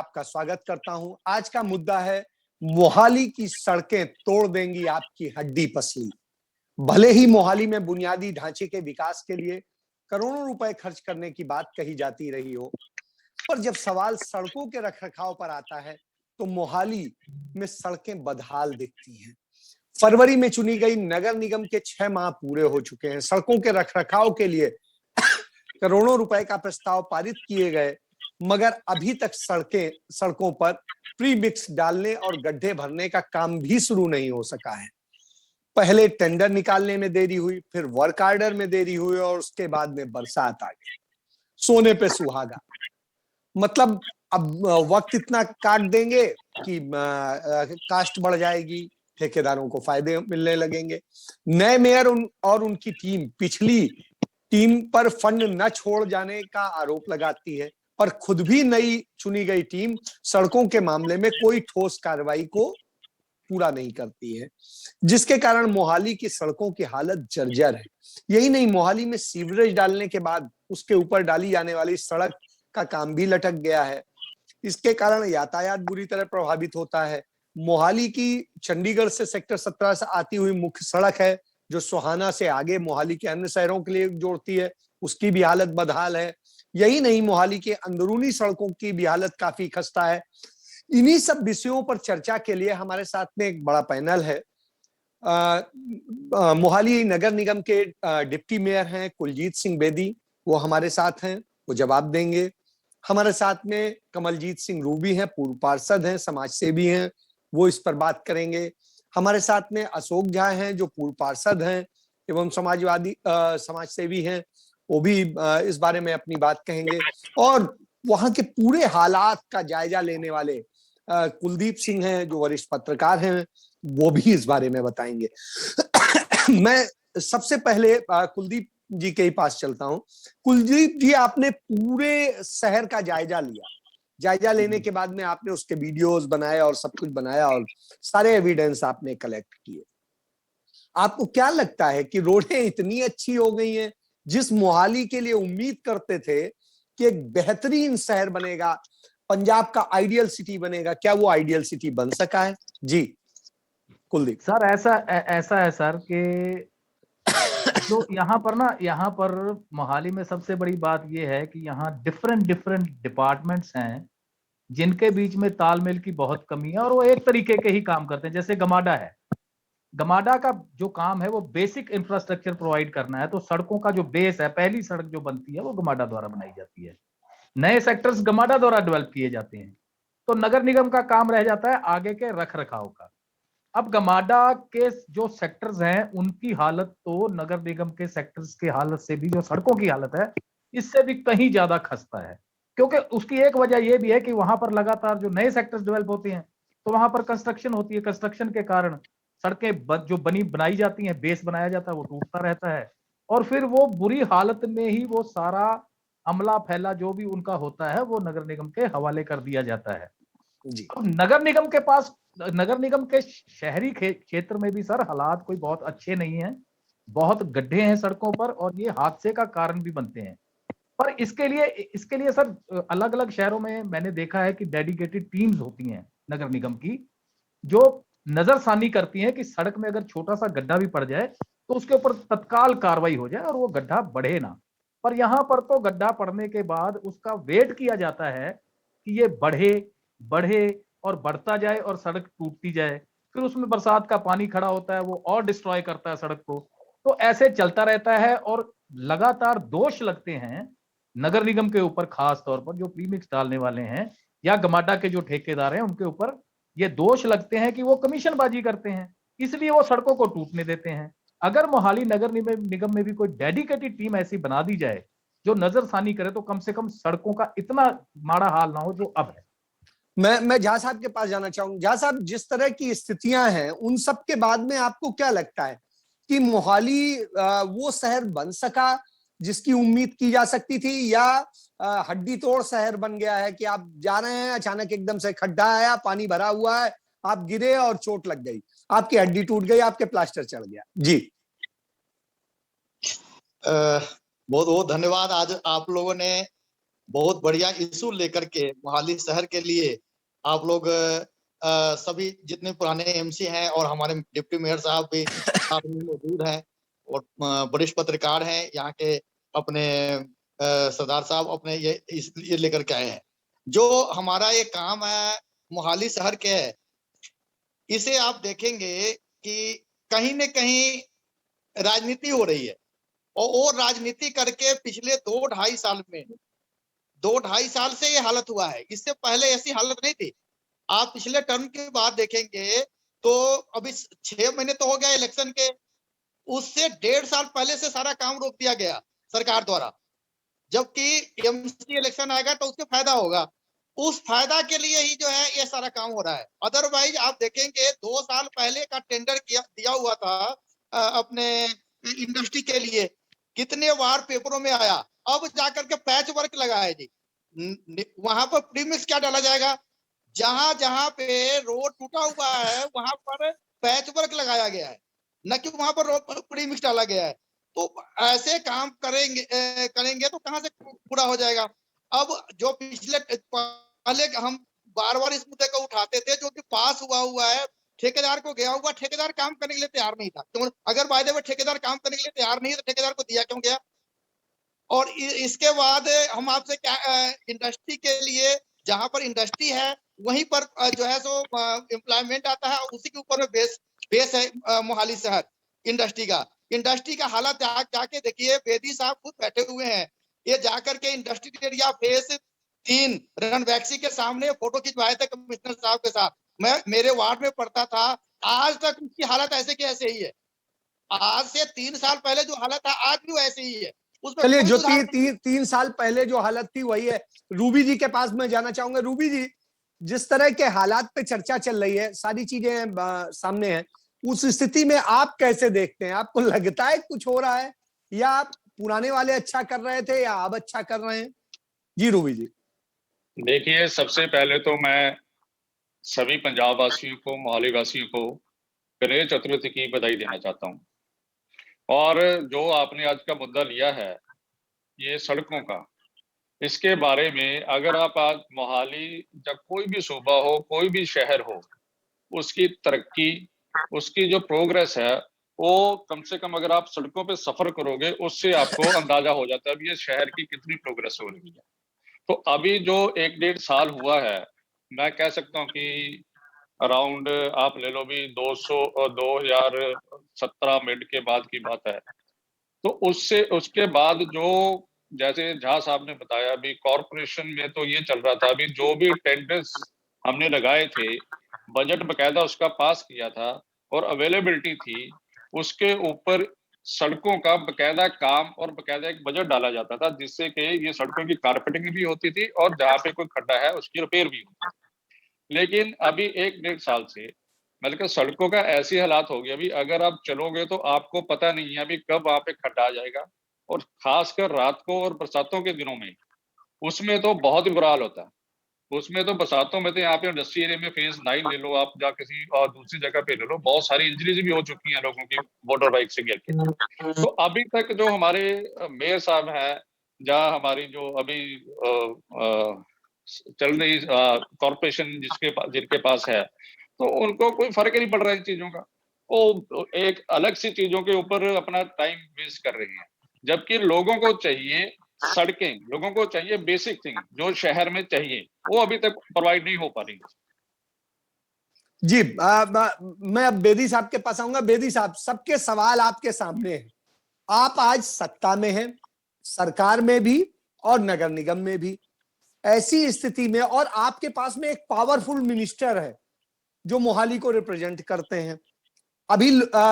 आपका स्वागत करता हूं। आज का मुद्दा है मोहाली की सड़कें तोड़ देंगी आपकी हड्डी पसली। भले ही मोहाली में बुनियादी ढांचे के विकास के लिए करोड़ों रुपए खर्च करने की बात कही जाती रही हो, पर जब सवाल सड़कों के रखरखाव पर आता है तो मोहाली में सड़कें बदहाल दिखती हैं। फरवरी में चुनी गई नगर निगम के 6 माह पूरे हो चुके हैं। सड़कों के रखरखाव के लिए करोड़ों रुपए का प्रस्ताव पारित किए गए, मगर अभी तक सड़कों पर प्री मिक्स डालने और गड्ढे भरने का काम भी शुरू नहीं हो सका है। पहले टेंडर निकालने में देरी हुई, फिर वर्क ऑर्डर में देरी हुई और उसके बाद में बरसात आ गई। सोने पे सुहागा। मतलब अब वक्त इतना काट देंगे कि कास्ट बढ़ जाएगी, ठेकेदारों को फायदे मिलने लगेंगे। नए मेयर और उनकी टीम पिछली टीम पर फंड न छोड़ जाने का आरोप लगाती है, पर खुद भी नई चुनी गई टीम सड़कों के मामले में कोई ठोस कार्रवाई को पूरा नहीं करती है, जिसके कारण मोहाली की सड़कों की हालत जर्जर है। यही नहीं, मोहाली में सीवरेज डालने के बाद उसके ऊपर डाली जाने वाली सड़क का काम भी लटक गया है। इसके कारण यातायात बुरी तरह प्रभावित होता है। मोहाली की चंडीगढ़ से सेक्टर 17 से आती हुई मुख्य सड़क है, जो सोहाना से आगे मोहाली के अन्य शहरों के लिए जोड़ती है, उसकी भी हालत बदहाल है। यही नहीं, मोहाली के अंदरूनी सड़कों की भी हालत काफी खस्ता है। इन्हीं सब विषयों पर चर्चा के लिए हमारे साथ में एक बड़ा पैनल है। मोहाली नगर निगम के डिप्टी मेयर हैं कुलजीत सिंह बेदी, वो हमारे साथ हैं, वो जवाब देंगे। हमारे साथ में कमलजीत सिंह रूबी हैं, पूर्व पार्षद हैं, समाज सेवी हैं, वो इस पर बात करेंगे। हमारे साथ में अशोक झा हैं, जो पूर्व पार्षद हैं एवं समाज सेवी हैं, वो भी इस बारे में अपनी बात कहेंगे। और वहां के पूरे हालात का जायजा लेने वाले कुलदीप सिंह हैं, जो वरिष्ठ पत्रकार हैं, वो भी इस बारे में बताएंगे। मैं सबसे पहले कुलदीप जी के ही पास चलता हूं। कुलदीप जी, आपने पूरे शहर का जायजा लिया। जायजा लेने के बाद में आपने उसके वीडियोस बनाए और सब कुछ बनाया और सारे एविडेंस आपने कलेक्ट किए। आपको क्या लगता है कि रोडें इतनी अच्छी हो गई हैं, जिस मोहाली के लिए उम्मीद करते थे कि एक बेहतरीन शहर बनेगा, पंजाब का आइडियल सिटी बनेगा, क्या वो आइडियल सिटी बन सका है? जी कुलदीप सर, ऐसा है सर कि जो यहाँ पर मोहाली में सबसे बड़ी बात यह है कि यहाँ डिफरेंट डिफरेंट डिपार्टमेंट्स हैं जिनके बीच में तालमेल की बहुत कमी है और वो एक तरीके के ही काम करते हैं। जैसे गमाडा है, गमाडा का जो काम है वो बेसिक इंफ्रास्ट्रक्चर प्रोवाइड करना है। तो सड़कों का जो बेस है, पहली सड़क जो बनती है वो गमाडा द्वारा बनाई जाती है, नए सेक्टर्स गमाडा द्वारा डेवलप किए जाते हैं। तो नगर निगम का काम रह जाता है आगे के रख रखाव का। अब गमाडा के जो सेक्टर्स हैं उनकी हालत तो नगर निगम के सेक्टर्स की हालत से भी, जो सड़कों की हालत है, इससे भी कहीं ज्यादा खस्ता है। क्योंकि उसकी एक वजह यह भी है कि वहां पर लगातार जो नए सेक्टर्स डेवलप होते हैं तो वहां पर कंस्ट्रक्शन होती है। कंस्ट्रक्शन के कारण सड़कें जो बनाई जाती हैं, बेस बनाया जाता है, वो टूटता रहता है और फिर वो बुरी हालत में ही वो सारा अमला फैला जो भी उनका होता है वो नगर निगम के हवाले कर दिया जाता है। जी। अब नगर निगम के पास, नगर निगम के शहरी क्षेत्र में भी सर हालात कोई बहुत अच्छे नहीं हैं। बहुत गड्ढे हैं सड़कों पर और ये हादसे का कारण भी बनते हैं। पर इसके लिए सर अलग अलग शहरों में मैंने देखा है कि डेडिकेटेड टीम्स होती हैं नगर निगम की, जो नजरसानी करती हैं कि सड़क में अगर छोटा सा गड्ढा भी पड़ जाए तो उसके ऊपर तत्काल कार्रवाई हो जाए और वो गड्ढा बढ़े ना। पर यहां पर तो गड्ढा पड़ने के बाद उसका वेट किया जाता है कि ये बढ़े बढ़े और बढ़ता जाए और सड़क टूटती जाए। फिर उसमें बरसात का पानी खड़ा होता है, वो और डिस्ट्रॉय करता है सड़क को। तो ऐसे चलता रहता है और लगातार दोष लगते हैं नगर निगम के ऊपर, खास तौर पर जो प्रीमिक्स डालने वाले हैं या गमाडा के जो ठेकेदार हैं उनके ऊपर ये दोष लगते हैं कि वो कमीशनबाजी करते हैं, इसलिए वो सड़कों को टूटने देते हैं। अगर मोहाली नगर निगम में भी कोई डेडिकेटेड टीम ऐसी बना दी जाए जो नजरसानी करे तो कम से कम सड़कों का इतना माड़ा हाल ना हो जो अब है। मैं झा साहब के पास जाना चाहूंगा। झा साहब, जिस तरह की स्थितियां हैं उन सब के बाद में आपको क्या लगता है कि मोहाली वो शहर बन सका जिसकी उम्मीद की जा सकती थी, या हड्डी तोड़ शहर बन गया है कि आप जा रहे हैं, अचानक एकदम से खड्डा आया, पानी भरा हुआ है, आप गिरे और चोट लग गई, आपकी हड्डी टूट गई, आपके प्लास्टर चढ़ गया? जी। बहुत बहुत धन्यवाद। आज आप लोगों ने बहुत बढ़िया इशू लेकर के मोहाली शहर के लिए आप लोग सभी जितने पुराने एमसी हैं और हमारे डिप्टी मेयर साहब भी साथ में मौजूद हैं और वरिष्ठ पत्रकार हैं यहाँ के, अपने सरदार साहब अपने ये लेकर के आए हैं। जो हमारा ये काम है मोहाली शहर के है, इसे आप देखेंगे कि कहीं न कहीं राजनीति हो रही है और वो राजनीति करके पिछले 2-2.5 साल में 2-2.5 साल से ये हालत हुआ है। इससे पहले ऐसी हालत नहीं थी। आप पिछले टर्म की बात देखेंगे तो अभी 6 महीने तो हो गया इलेक्शन के, उससे 1.5 साल पहले से सारा काम रोक दिया गया सरकार द्वारा। जबकि एमसी इलेक्शन आएगा तो उसके फायदा होगा, उस फायदा के लिए ही जो है ये सारा काम हो रहा है। अदरवाइज आप देखेंगे 2 साल पहले का टेंडर दिया हुआ था अपने इंडस्ट्री के लिए, कितने बार पेपरों में आया, अब जाकर के पैच वर्क लगा है जी। वहां पर प्रीमिक्स क्या डाला जाएगा, जहां जहां पे रोड टूटा हुआ है वहां पर पैच वर्क लगाया गया है, न कि वहां पर प्रीमिक्स डाला गया है। तो ऐसे काम करेंगे तो कहां से पूरा हो जाएगा। अब जो पिछले पहले हम बार बार इस मुद्दे को उठाते थे, जो कि पास हुआ है, ठेकेदार को गया हुआ, ठेकेदार काम करने के लिए तैयार नहीं था। तो अगर वायदे में ठेकेदार काम करने के लिए तैयार नहीं है तो ठेकेदार को दिया क्यों गया। और इसके बाद हम आपसे क्या, इंडस्ट्री के लिए जहां पर इंडस्ट्री है वहीं पर जो है सो एम्प्लॉयमेंट आता है, उसी के ऊपर में बेस है मोहाली शहर इंडस्ट्री का हालत जाके देखिए। बेदी साहब खुद बैठे हुए हैं, ये जाकर के इंडस्ट्री एरिया फेस 3 रनवैक्सी के सामने फोटो खिंचवाए थे कमिश्नर साहब के साथ। मैं मेरे वार्ड में पढ़ता था, आज तक उसकी हालत ऐसे की ऐसे ही है। आज से 3 साल पहले जो हालत था आज भी ऐसे ही है। चलिए, जो 3 साल पहले जो हालत थी वही है। रूबी जी के पास मैं जाना चाहूंगा। रूबी जी, जिस तरह के हालात पे चर्चा चल रही है, सारी चीजें सामने हैं, उस स्थिति में आप कैसे देखते हैं? आपको लगता है कुछ हो रहा है, या आप पुराने वाले अच्छा कर रहे थे या अब अच्छा कर रहे हैं? जी रूबी जी। देखिए, सबसे पहले तो मैं सभी पंजाब वासियों को, मोहाली वासियों को गणेश चतुर्थी की बधाई देना चाहता हूं। और जो आपने आज का मुद्दा लिया है, ये सड़कों का, इसके बारे में अगर आप आज मोहाली, जब कोई भी सूबा हो, कोई भी शहर हो, उसकी तरक्की, उसकी जो प्रोग्रेस है, वो कम से कम अगर आप सड़कों पे सफर करोगे, उससे आपको अंदाजा हो जाता है कि ये शहर की कितनी प्रोग्रेस हो रही है। तो अभी जो 1-1.5 साल हुआ है, मैं कह सकता हूँ कि अराउंड आप ले लो भी 2017 मिड के बाद की बात है। तो उसके बाद जो, जैसे झा साहब ने बताया, अभी कॉरपोरेशन में तो ये चल रहा था, अभी जो भी टेंडर्स हमने लगाए थे, बजट बकायदा उसका पास किया था और अवेलेबिलिटी थी, उसके ऊपर सड़कों का बकायदा काम और बकायदा एक बजट डाला जाता था, जिससे कि ये सड़कों की कारपेटिंग भी होती थी और जहाँ पे कोई खड्डा है उसकी रिपेयर भी होती थी। लेकिन अभी 1-1.5 साल से बल्कि सड़कों का ऐसी हालात हो गया, अभी अगर आप चलोगे तो आपको पता नहीं है अभी कब वहां पे खड्डा आ जाएगा। और खासकर रात को और बरसातों के दिनों में, उसमें तो बहुत ही बुरा हाल होता है। उसमें तो बरसातों में तो यहाँ पे इंडस्ट्री एरिया में फेज 9 ले लो आप, या किसी और दूसरी जगह पे ले लो, बहुत सारी इंजरीज भी हो चुकी हैं लोगों की मोटर बाइक से गिर के। तो अभी तक जो हमारे मेयर साहब हैं, जहाँ हमारी जो अभी चल रही कॉर्पोरेशन जिनके पास है, तो उनको कोई फर्क ही नहीं पड़ रहा है इन चीजों का। वो एक अलग सी चीजों के ऊपर अपना टाइम वेस्ट कर रहे हैं, जबकि लोगों को चाहिए सड़कें, लोगों को चाहिए बेसिक थिंग जो शहर में चाहिए, वो अभी तक प्रोवाइड नहीं हो पा रही। जी, मैं अब बेदी साहब के पास आऊंगा। बेदी साहब, सबके सवाल आपके सामने हैं। आप आज सत्ता में हैं, सरकार में भी और नगर निगम में भी। ऐसी स्थिति में, और आपके पास में एक पावरफुल मिनिस्टर है जो मोहाली को रिप्रेजेंट करते हैं, अभी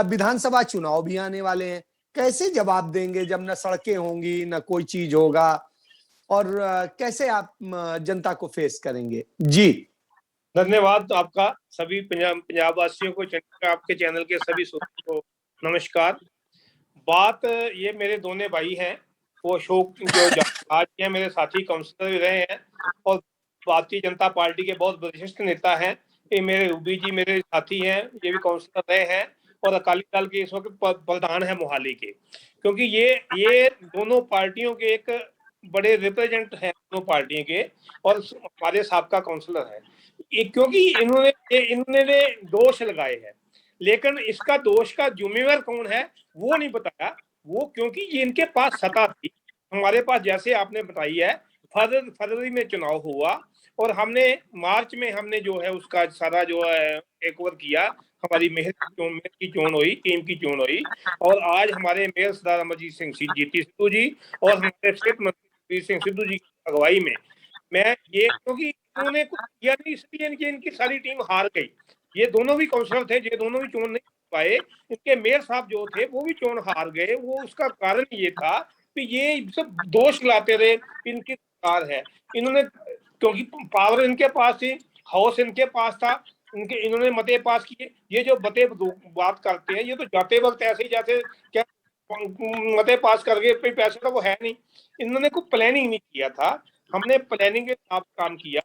विधानसभा चुनाव भी आने वाले हैं, कैसे जवाब देंगे जब न सड़कें होंगी न कोई चीज होगा, और कैसे आप जनता को फेस करेंगे? जी धन्यवाद आपका। सभी पंजाब वासियों को, आपके चैनल के सभी श्रोताओं को नमस्कार। बात ये, मेरे दोनों भाई हैं, वो अशोक जो आज हैं, मेरे साथी काउंसलर भी रहे हैं और भारतीय जनता पार्टी के बहुत वरिष्ठ नेता हैं। ये मेरे रूबी जी मेरे साथी हैं, ये भी काउंसलर रहे हैं और अकाली दल के इस वक्त प्रधान है मोहाली के। क्योंकि ये दोनों पार्टियों के एक बड़े रिप्रेजेंट हैं दोनों पार्टियों के, और हमारे साबका काउंसलर है। क्योंकि इन्होंने दोष लगाए हैं, लेकिन इसका दोष का जिम्मेवार कौन है वो नहीं बताया। वो क्योंकि ये इनके पास सत्ता थी, हमारे पास जैसे आपने बताई है फरवरी में चुनाव हुआ, और हमने मार्च में हमने जो है उसका सारा जो है टेक ओवर किया। हमारी मेयर की चोन हुई, टीम की चोन हुई, और आज हमारे मेयर सरदार अमरजीत सिंह जीती सिद्धू जी और हमारे सेहत मंत्री सिंह सिद्धू जी की अगुवाई में मैं ये, क्योंकि इन्होंने कुछ किया नहीं इसलिए इनकी सारी टीम हार गई। ये दोनों भी काउंसलर थे, ये दोनों भी चोन नहीं पाए, इनके मेयर साहब जो थे वो भी चोन हार गए। वो उसका कारण ये था कि ये सब दोष लाते रहे इनकी सरकार है। इन्होंने, क्योंकि पावर इनके पास थी, हाउस इनके पास था, इन्होंने मते पास किए। ये जो बात करते हैं, ये तो जाते वक्त ऐसे ही जैसे क्या मते पास करके पैसे तो वो है नहीं। इन्होंने कोई प्लानिंग नहीं किया था, हमने प्लानिंग के साथ काम किया।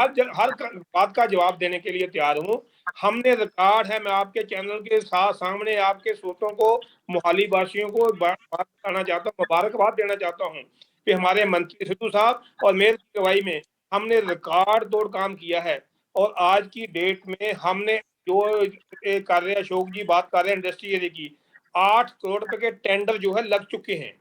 हर बात का जवाब देने के लिए तैयार हूँ। हमने रिकॉर्ड है, मैं आपके चैनल के साथ सामने आपके श्रोतों को, मोहाली वासियों को बात करना चाहता हूँ, मुबारकबाद देना चाहता हूँ कि हमारे मंत्री सिद्धू साहब और मेयर की अगुवाई में हमने रिकॉर्ड तोड़ काम किया है। और आज की डेट में हमने जो कर रहे हैं, अशोक जी बात कर रहे हैं इंडस्ट्री एरिया की, 8 करोड़ रुपए के टेंडर जो है लग चुके हैं।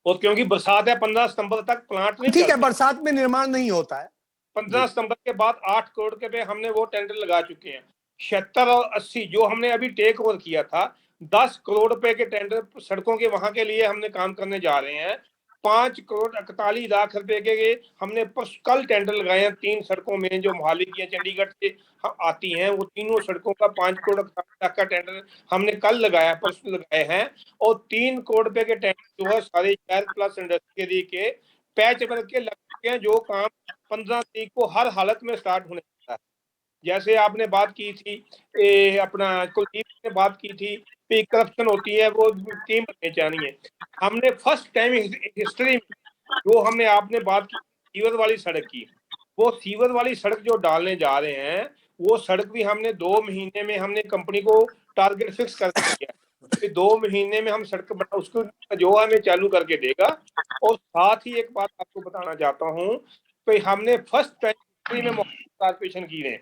और क्योंकि बरसात है, 15 सितंबर तक प्लांट नहीं ठीक है, चलते। बरसात में निर्माण नहीं होता है। 15 सितंबर के बाद 8 करोड़ के पे हमने वो टेंडर लगा चुके हैं। 76 और 80 जो हमने अभी टेक ओवर किया था, 10 करोड़ रुपए के टेंडर सड़कों के वहां के लिए हमने काम करने जा रहे हैं। 5 करोड़ 41 लाख रुपए के हमने कल टेंडर लगाए हैं 3 सड़कों में जो मोहाली की चंडीगढ़ से आती हैं। वो तीनों सड़कों का 5 करोड़ 41 लाख का टेंडर हमने कल लगाया, परसों लगाए हैं। और 3 करोड़ रुपए के टेंडर जो है सारे शहर प्लस इंडस्ट्री के पैच वर्क के लग चुके हैं, जो काम 15 तारीख को हर हालत में स्टार्ट होने वाला है। जैसे आपने बात की थी, अपना कुलदीप ने बात की थी कि करप्शन होती है, वो टीम बननी चाहिए। हमने फर्स्ट टाइम हिस्ट्री में जो हमने आपने बात की सीवर वाली सड़क की, वो सीवर वाली सड़क जो डालने जा रहे हैं, वो सड़क भी हमने 2 महीने में हमने कंपनी को टारगेट फिक्स कर दिया कि 2 महीने में हम सड़क बना उसको जो हमें चालू करके देगा। और साथ ही एक बात आपको बताना चाहता हूँ कि हमने फर्स्ट टाइम में कारपोरेशन की है,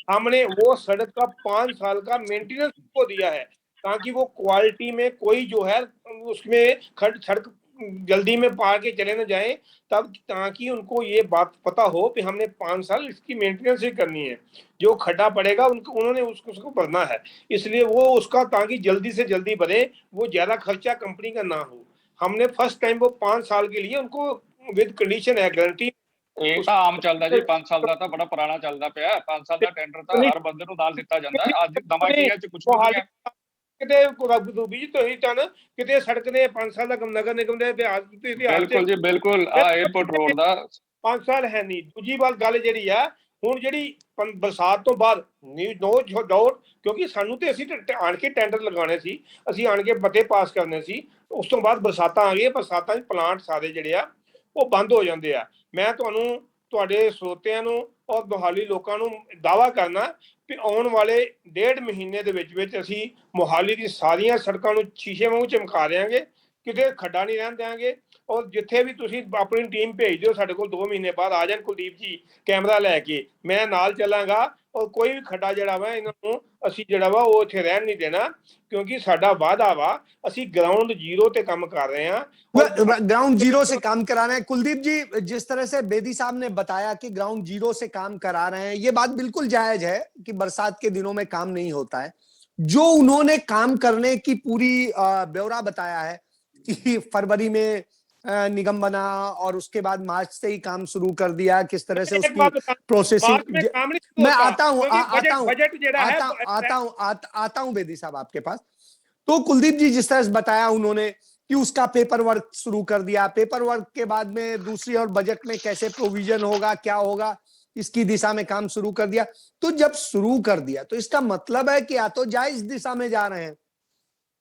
हमने वो सड़क का 5 साल का मेंटेनेंस को दिया है, ताकि वो क्वालिटी में कोई जो है उसमें सड़क जल्दी में पा के चले न जाए, तब ताकि उनको ये बात पता हो कि हमने 5 साल इसकी मेंटेनेंस ही करनी है। जो खड्डा पड़ेगा उन्होंने उसको भरना है, इसलिए वो उसका ताकि जल्दी से जल्दी भरे, वो ज्यादा खर्चा कंपनी का ना हो। हमने फर्स्ट टाइम वो 5 साल के लिए उनको विद कंडीशन है गारंटी। ਇਹ ਤਾਂ ਆਮ ਚੱਲਦਾ ਜੀ, 5 ਸਾਲ ਦਾ ਤਾਂ ਬੜਾ ਪੁਰਾਣਾ ਚੱਲਦਾ ਪਿਆ। 5 ਸਾਲ ਦਾ ਟੈਂਡਰ ਤਾਂ ਹਰ ਬੰਦੇ ਨੂੰ ਨਾਲ ਦਿੱਤਾ ਜਾਂਦਾ ਹੈ। ਅੱਜ ਨਵਾਂ ਕੀ ਹੈ ਚ ਕੁਝ ਨਹੀਂ ਹੈ। ਕਿਤੇ ਬੀਜ ਤੁਸੀਂ ਤਾਂ ਕਿਤੇ ਸੜਕ ਦੇ 5 ਸਾਲ ਦਾ ਨਗਰ ਨਿਗਮ ਦੇ ਇਤਿਹਾਸ ਬਿਲਕੁਲ ਜੀ ਬਿਲकुल ਆ 에어ਪੋਰਟ ਰੋਡ ਦਾ 5 ਸਾਲ ਹੈ ਨਹੀਂ। ਦੂਜੀ ਗੱਲ ਜਿਹੜੀ ਆ, ਹੁਣ ਜਿਹੜੀ ਬਰਸਾਤ ਤੋਂ ਬਾਅਦ ਨੋ ਡਾਊਟ, ਕਿਉਂਕਿ ਸਾਨੂੰ ਤੇ ਅਸੀਂ ਆਣ ਕੇ ਟੈਂਡਰ ਲਗਾਉਣੇ ਸੀ, ਅਸੀਂ ਆਣ ਕੇ ਮਤੇ ਪਾਸ ਕਰਨੇ ਸੀ। ਉਸ ਤੋਂ ਬਾਅਦ ਬਰਸਾਤਾਂ ਆ ਗਈਆਂ, ਬਰਸਾਤਾਂ 'ਚ ਪਲਾਂਟ ਸਾਰੇ ਜਿਹੜੇ ਆ ਉਹ ਬੰਦ ਹੋ ਜਾਂਦੇ ਆ। ਮੈਂ ਤੁਹਾਨੂੰ, ਤੁਹਾਡੇ ਸਰੋਤਿਆਂ ਨੂੰ ਔਰ ਮੋਹਾਲੀ ਲੋਕਾਂ ਨੂੰ ਦਾਅਵਾ ਕਰਨਾ ਕਿ ਆਉਣ ਵਾਲੇ 1.5 ਮਹੀਨੇ ਦੇ ਵਿੱਚ ਅਸੀਂ ਮੋਹਾਲੀ ਦੀ ਸਾਰੀਆਂ ਸੜਕਾਂ ਨੂੰ ਸ਼ੀਸ਼ੇ ਵਾਂਗੂ ਚਮਕਾ ਦਿਆਂਗੇ, ਕਿਤੇ ਖੱਡਾ ਨਹੀਂ ਰਹਿਣ ਦਿਆਂਗੇ। ਔਰ ਜਿੱਥੇ ਵੀ ਤੁਸੀਂ ਆਪਣੀ ਟੀਮ ਭੇਜ ਦਿਓ, ਸਾਡੇ ਕੋਲ 2 ਮਹੀਨੇ ਬਾਅਦ ਆ ਜਾਣ ਕੁਲਦੀਪ ਜੀ ਕੈਮਰਾ ਲੈ ਕੇ, ਮੈਂ ਨਾਲ ਚੱਲਾਂਗਾ। ਔਰ ਕੋਈ ਵੀ ਖੱਡਾ ਜਿਹੜਾ ਵਾ ਇਹਨਾਂ ਨੂੰ ਅਸੀਂ ਜਿਹੜਾ ਵਾ ਉਹ ਇੱਥੇ ਰਹਿਣ ਨਹੀਂ ਦੇਣਾ, क्योंकि साडा वादा वा ਅਸੀਂ ग्राउंड जीरो ते काम कर रहे हैं। ग्राउंड जीरो से काम करा रहे हैं। कुलदीप जी, जिस तरह से बेदी साहब ने बताया कि ग्राउंड जीरो से काम करा रहे हैं, ये बात बिल्कुल जायज है कि बरसात के दिनों में काम नहीं होता है। जो उन्होंने काम करने की पूरी ब्यौरा बताया है कि फरवरी में निगम बना और उसके बाद मार्च से ही काम शुरू कर दिया, किस तरह से उसकी प्रोसेसिंग। मैं आता हूं बेदी साहब आपके पास। तो कुलदीप जी, जिस तरह से बताया उन्होंने कि उसका पेपर वर्क शुरू कर दिया, पेपर वर्क के बाद में दूसरी और बजट में कैसे प्रोविजन होगा, क्या होगा, इसकी दिशा में काम शुरू कर दिया। तो जब शुरू कर दिया तो इसका मतलब है कि या तो जायज दिशा में जा रहे हैं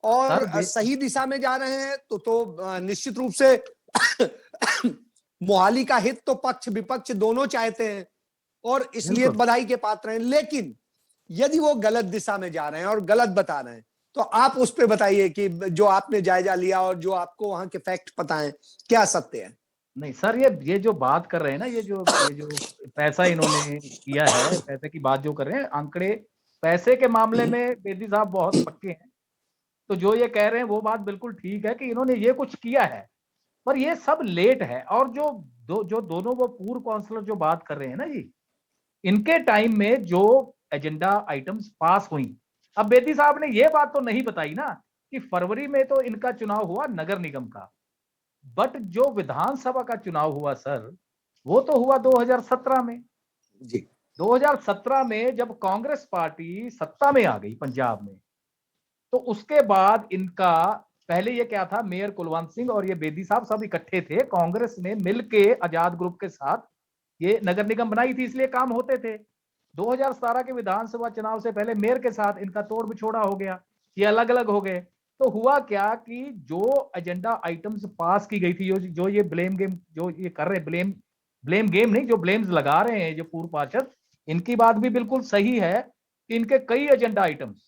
और सही दिशा में जा रहे हैं, तो निश्चित रूप से मोहाली का हित तो पक्ष विपक्ष दोनों चाहते हैं और इसलिए बधाई के पात्र हैं। लेकिन यदि वो गलत दिशा में जा रहे हैं और गलत बता रहे हैं, तो आप उस पर बताइए कि जो आपने जायजा लिया और जो आपको वहां के फैक्ट पता है, क्या सत्य है? नहीं सर, ये जो बात कर रहे हैं ना, ये जो पैसा इन्होंने किया है, पैसे की बात जो कर रहे हैं, आंकड़े पैसे के मामले में बेदी साहब बहुत पक्के हैं। तो जो ये कह रहे हैं वो बात बिल्कुल ठीक है कि इन्होंने ये कुछ किया है, पर ये सब लेट है। और जो दोनों वो पूर्व काउंसलर जो बात कर रहे हैं ना जी, इनके टाइम में जो एजेंडा आइटम्स पास हुई, अब बेदी साहब ने ये बात तो नहीं बताई ना कि फरवरी में तो इनका चुनाव हुआ नगर निगम का, बट जो विधानसभा का चुनाव हुआ सर, वो तो हुआ 2017 में। जी 2017 में जब कांग्रेस पार्टी सत्ता में आ गई पंजाब में, तो उसके बाद इनका पहले ये क्या था, मेयर कुलवंत सिंह और ये बेदी साहब सब इकट्ठे थे, कांग्रेस ने मिलके आजाद ग्रुप के साथ ये नगर निगम बनाई थी, इसलिए काम होते थे। 2017 के विधानसभा चुनाव से पहले मेयर के साथ इनका तोड़ बिछोड़ा हो गया, ये अलग अलग हो गए। तो हुआ क्या कि जो एजेंडा आइटम्स पास की गई थी, जो ये ब्लेम गेम जो ये कर रहे, ब्लेम गेम नहीं, जो ब्लेम्स लगा रहे हैं जो पूर्व पार्षद, इनकी बात भी बिल्कुल सही है कि इनके कई एजेंडा आइटम्स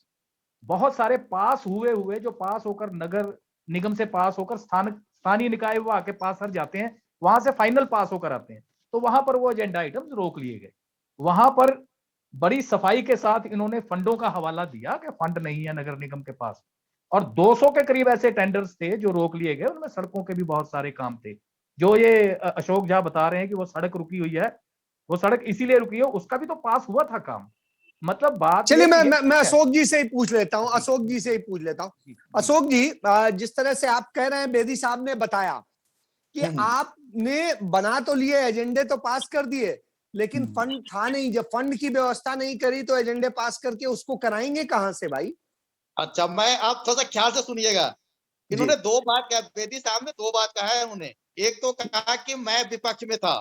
बहुत सारे पास हुए जो पास होकर नगर निगम से पास होकर स्थानीय निकाय विभाग के पास हर जाते हैं, वहां से फाइनल पास होकर आते हैं, तो वहां पर वो एजेंडा आइटम्स रोक लिए गए। वहां पर बड़ी सफाई के साथ इन्होंने फंडों का हवाला दिया कि फंड नहीं है नगर निगम के पास, और 200 के करीब ऐसे टेंडर्स थे जो रोक लिए गए, उनमें सड़कों के भी बहुत सारे काम थे। जो ये अशोक झा बता रहे हैं कि वो सड़क रुकी हुई है, वो सड़क इसीलिए रुकी है, उसका भी तो पास हुआ था काम। मतलब बात चलिए, ये मैं अशोक जी से ही पूछ लेता हूं, अशोक जी से ही पूछ लेता हूं। अशोक जी, जिस तरह से आप कह रहे हैं, बेदी साहब ने बताया कि आपने बना तो लिए, एजेंडे तो पास कर दिए, लेकिन फंड था नहीं। जब फंड की व्यवस्था नहीं करी तो एजेंडे पास करके उसको कराएंगे कहां से भाई? अच्छा, मैं आप थोड़ा सा ख्याल से सुनिएगा। इन्होंने दो बात कहा, बेदी साहब ने दो बात कहा है उन्होंने। एक तो कहा कि मैं विपक्ष में था,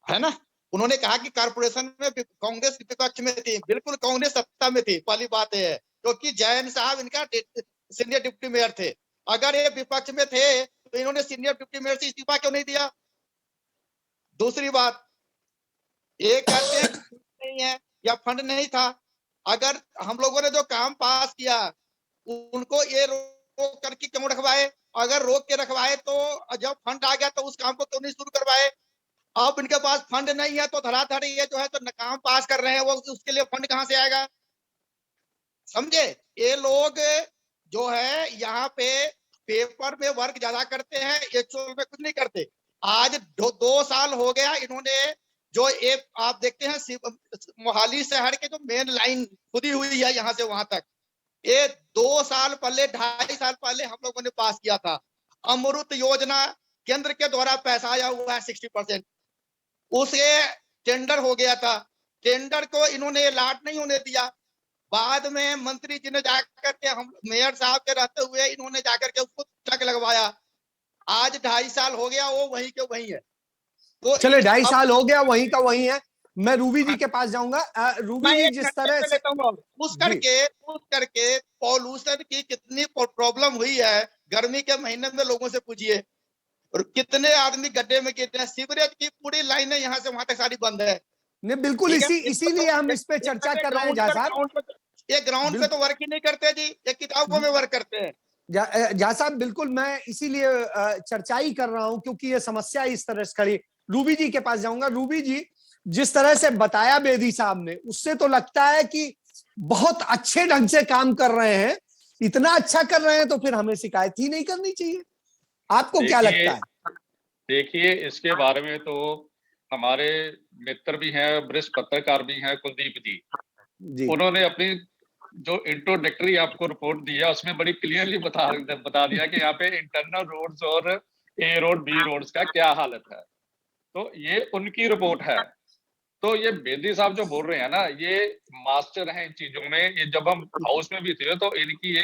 है ना। उन्होंने कहा कि कारपोरेशन में कांग्रेस विपक्ष में थी, बिल्कुल कांग्रेस सत्ता में थी, पहली बात है, क्योंकि जैन साहब इनका सीनियर डिप्टी मेयर थे। अगर ये विपक्ष में थे तो इन्होंने सीनियर डिप्टी मेयर से इस्तीफा क्यों नहीं दिया? दूसरी बात, ये कहते हैं कि नहीं है या फंड नहीं था। अगर हम लोगों ने जो काम पास किया उनको ये रोक करके क्यों रखवाए? अगर रोक के रखवाए तो जब फंड आ गया तो उस काम को क्यों नहीं शुरू करवाए? अब इनके पास फंड नहीं है तो धड़ाधड़ ये जो है तो काम पास कर रहे हैं, वो उसके लिए फंड कहां से आएगा? समझे? ये लोग जो है यहाँ पे पेपर में वर्क ज्यादा करते हैं, एक्चुअल में कुछ नहीं करते। आज 2 साल हो गया इन्होंने जो एक आप देखते हैं मोहाली शहर के जो मेन लाइन खुदी हुई है यहाँ से वहां तक, ये 2 साल पहले 2.5 साल पहले हम लोगों ने पास किया था। अमृत योजना केंद्र के द्वारा पैसा आया हुआ है 60%, उसे टेंडर हो गया था, टेंडर को इन्होंने लाट नहीं होने दिया। बाद में मंत्री जी ने जाकर के, हम मेयर साहब के रहते हुए इन्होंने जाकर के उसको टक लगवाया। आज 2.5 साल हो गया, वो वहीं के वहीं है। तो चले 2.5 साल हो गया, वहीं का वहीं है। मैं रूबी जी के पास जाऊंगा। रूबी जी, जिस तरह से उस करके पॉल्यूशन की कितनी प्रॉब्लम हुई है, गर्मी के महीने में लोगों से पूछिए, और कितने आदमी गड्ढे में गिरते हैं। सीवरेज की पूरी लाइनें यहाँ से वहां तक सारी बंद है। नहीं, बिल्कुल इसीलिए हम इस पे चर्चा कर रहे हैं झा साहब। ये ग्राउंड पे तो वर्क ही नहीं करते जी, ये किताबों में वर्क करते हैं। झा साहब, बिल्कुल मैं इसीलिए चर्चा ही कर रहा हूं क्योंकि ये समस्या इस तरह से खड़ी। रूबी जी के पास जाऊंगा। रूबी जी, जिस तरह से बताया बेदी साहब ने, उससे तो लगता है कि बहुत अच्छे ढंग से काम कर रहे हैं। इतना अच्छा कर रहे हैं तो फिर हमें शिकायत ही नहीं करनी चाहिए। आपको क्या लगता है? देखिए, इसके बारे में तो हमारे मित्र भी हैं, वरिष्ठ पत्रकार भी हैं, कुलदीप जी, उन्होंने अपनी जो इंट्रोडक्टरी आपको रिपोर्ट दी है उसमें बड़ी क्लियरली बता दिया कि यहाँ पे इंटरनल रोड्स और ए रोड बी रोड्स का क्या हालत है। तो ये उनकी रिपोर्ट है। तो ये बेदी साहब जो बोल रहे हैं ना, ये मास्टर हैं इन चीजों में। ये जब हम हाउस में भी थे तो इनकी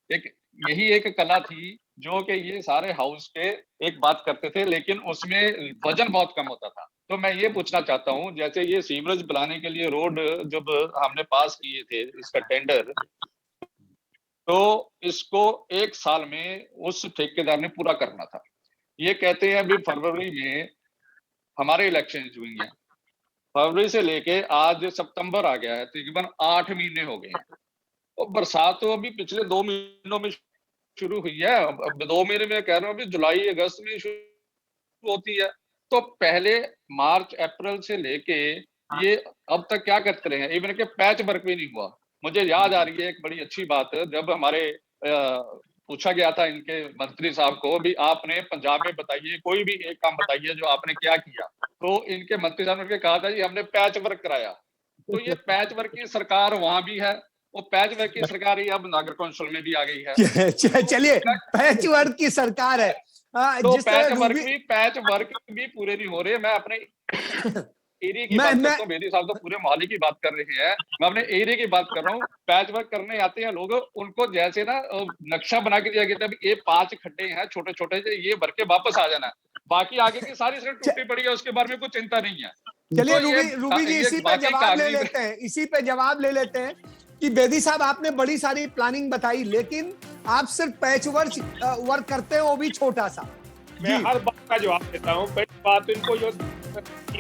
एक यही एक कला थी जो कि ये सारे हाउस पे एक बात करते थे, लेकिन उसमें वजन बहुत कम होता था। तो मैं ये पूछना चाहता हूँ, जैसे ये सीवरेज बनाने के लिए रोड जब हमने पास किए थे इसका टेंडर, तो इसको 1 साल में उस ठेकेदार ने पूरा करना था। ये कहते हैं अभी फरवरी में हमारे इलेक्शन हुई हैं, फरवरी से लेके आज सितंबर आ गया है, तकरीबन 8 महीने हो गए हैं। और बरसात तो अभी पिछले 2 महीनों में शुरू हुई है, अब 2 महीने में कह रहा हूँ, अभी जुलाई अगस्त में शुरू होती है। तो पहले मार्च अप्रैल से लेके ये अब तक क्या करते रहे हैं, इवन के पैच वर्क भी नहीं हुआ। मुझे याद आ रही है एक बड़ी अच्छी बात, जब हमारे पूछा गया था इनके मंत्री साहब को भी, आपने पंजाब में बताइए कोई भी एक काम बताइए जो आपने क्या किया, तो इनके मंत्री साहब ने कहा था जी हमने पैच वर्क कराया। तो ये पैच वर्क की सरकार वहां भी है, वो पैच वर्क की सरकार ही अब नागर कौंसिल में भी आ गई है। चलिए, पैच वर्क की सरकार है। तो जिस तरह पैच वर्क भी पूरे नहीं हो रहे। मैं अपने एरिया की बात करता हूँ, बेदी साहब तो पूरे मोहाली की बात कर रहे हैं, मैं अपने एरिया की बात कर रहा हूँ। पैच वर्क करने आते हैं लोग, उनको जैसे ना नक्शा बना के दिया गया था, ये 5 खड्डे हैं छोटे छोटे से, ये भर के वापस आ जाना है, बाकी आगे की सारी सड़क टूटी पड़ी है, उसके बारे में कुछ चिंता नहीं है। चलिए तो रूबी जी, इसी पे जवाब ले लेते हैं कि बेदी साहब आपने बड़ी सारी प्लानिंग बताई, लेकिन आप सिर्फ पैच वर्क करते हैं, वो भी छोटा सा। मैं हर बात का जवाब देता हूँ। पहली बात, इनको जो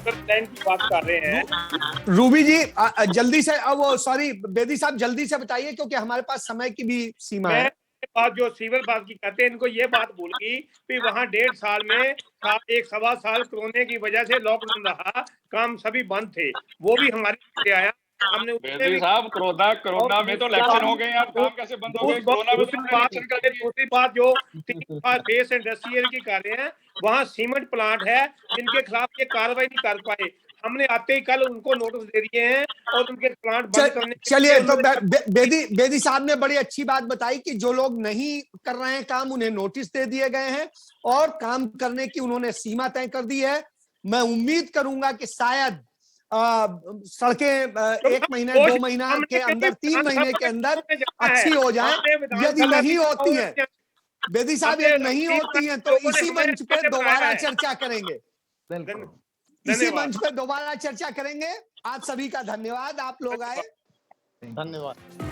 प्लान की बात कर रहे हैं रूबी जी, जल्दी से, अब सॉरी बेदी साहब जल्दी से बताइए क्योंकि हमारे पास समय की भी सीमा है। बात जो सीवर बात की कहते हैं, इनको ये बात बोलगी कि वहाँ 1.5 साल में 1.25 साल कोरोना की वजह से लॉकडाउन रहा, काम सभी बंद थे, वो भी हमारे आया। हमने साहब कोरोना में तो इलेक्शन हो गए, आप काम कैसे बंद हो गए? कोरोना में दूसरी बात जो बेस इंडस्ट्रियल की कर रहे हैं, वहाँ सीमेंट प्लांट है जिनके खिलाफ ये कार्रवाई नहीं कर पाए, हमने आते ही कल उनको नोटिस दे दिए हैं और उनके प्लांट बंद करने। चलिए, तो बेदी साहब ने बड़ी अच्छी बात बताई कि जो लोग नहीं कर रहे हैं काम, उन्हें नोटिस दे दिए गए हैं और काम करने की उन्होंने सीमा तय कर दी है। मैं उम्मीद करूंगा कि शायद सड़कें 1 महीने 2 महीना के अंदर, 3 महीने के अंदर अच्छी हो जाए। यदि नहीं होती है बेदी साहब, ये नहीं होती है तो इसी मंच पे दोबारा चर्चा करेंगे, इसी मंच पे दोबारा चर्चा करेंगे। आप सभी का धन्यवाद, आप लोग आए, धन्यवाद।